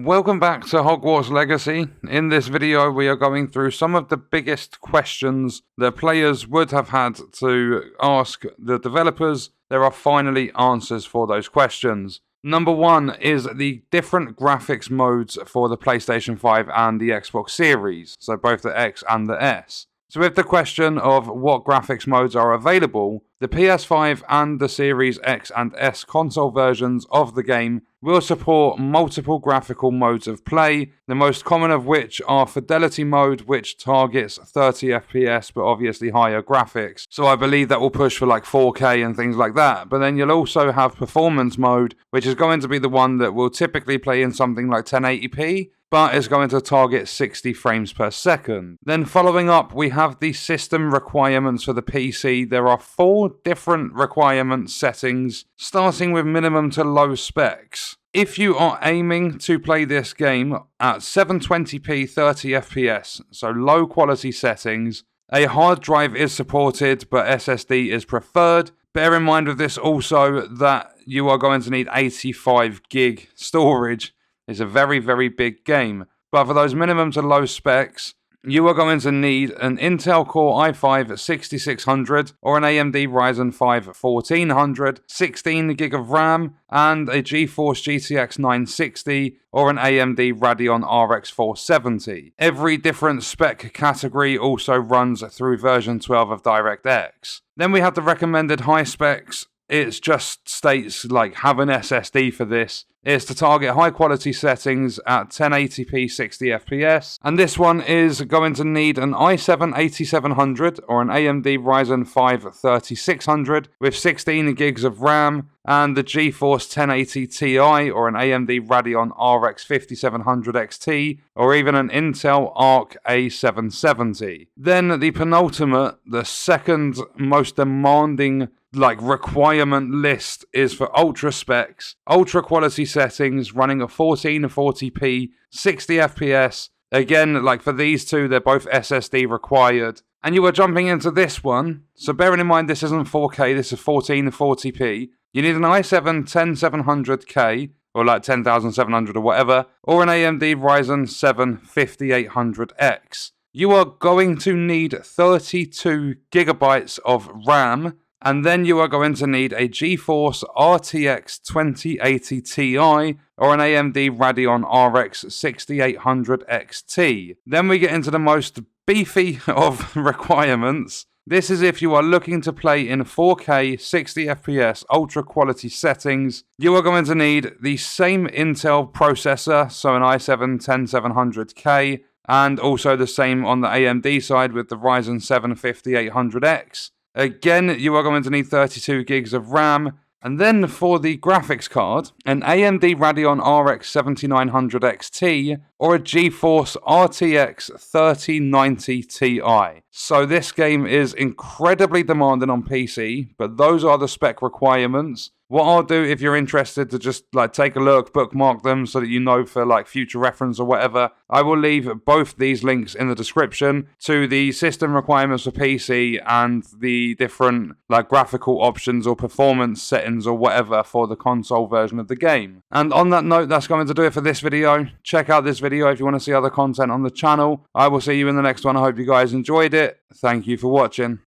Welcome back to Hogwarts Legacy. In this video we are going through some of the biggest questions that players would have had to ask the developers. There are finally answers for those questions. Number one is the different graphics modes for the PlayStation 5 and the Xbox Series, so both the X and the S. So with the question of what graphics modes are available, the PS5 and the Series X and S console versions of the game will support multiple graphical modes of play, the most common of which are Fidelity Mode, which targets 30 FPS but obviously higher graphics. So I believe that will push for like 4K and things like that. But then you'll also have Performance Mode, which is going to be the one that will typically play in something like 1080p, but is going to target 60 frames per second. Then following up, we have the system requirements for the PC. There are 4 different requirement settings, starting with minimum to low specs. If you are aiming to play this game at 720p 30 FPS, so low quality settings, a hard drive is supported, but SSD is preferred. Bear in mind with this also that you are going to need 85 gig storage. It's a very, very big game. But for those minimum to low specs, you are going to need an Intel Core i5 6600 or an AMD Ryzen 5 1400, 16 gig of RAM, and a GeForce GTX 960 or an AMD Radeon RX 470. Every different spec category also runs through version 12 of DirectX. Then we have the recommended high specs. It just states like have an SSD for this. It's to target high quality settings at 1080p 60 FPS, and this one is going to need an i7 8700 or an AMD Ryzen 5 3600 with 16 gigs of RAM, and the GeForce 1080 Ti or an AMD Radeon RX 5700 XT or even an Intel Arc A770. Then the penultimate, the second most demanding requirement list is for ultra specs, ultra quality settings running at 1440p 60 FPS. Again, for these two, they're both SSD required. And you are jumping into this one, so bearing in mind this isn't 4K, this is 1440p. You need an i7 10700K or 10700 or whatever, or an AMD Ryzen 7 5800X. You are going to need 32 gigabytes of RAM. And then you are going to need a GeForce RTX 2080 Ti or an AMD Radeon RX 6800 XT. Then we get into the most beefy of requirements. This is if you are looking to play in 4K 60 FPS ultra quality settings. You are going to need the same Intel processor, so an i7 10700K, and also the same on the AMD side with the Ryzen 7 5800X. Again, you are going to need 32 gigs of RAM. And then for the graphics card, an AMD Radeon RX 7900 XT or a GeForce RTX 3090 Ti. So this game is incredibly demanding on PC, but those are the spec requirements. What I'll do, if you're interested to just take a look, bookmark them so that you know for future reference or whatever, I will leave both these links in the description to the system requirements for PC and the different graphical options or performance settings or whatever for the console version of the game. And on that note, that's going to do it for this video. Check out this video if you want to see other content on the channel. I will see you in the next one. I hope you guys enjoyed it. Thank you for watching.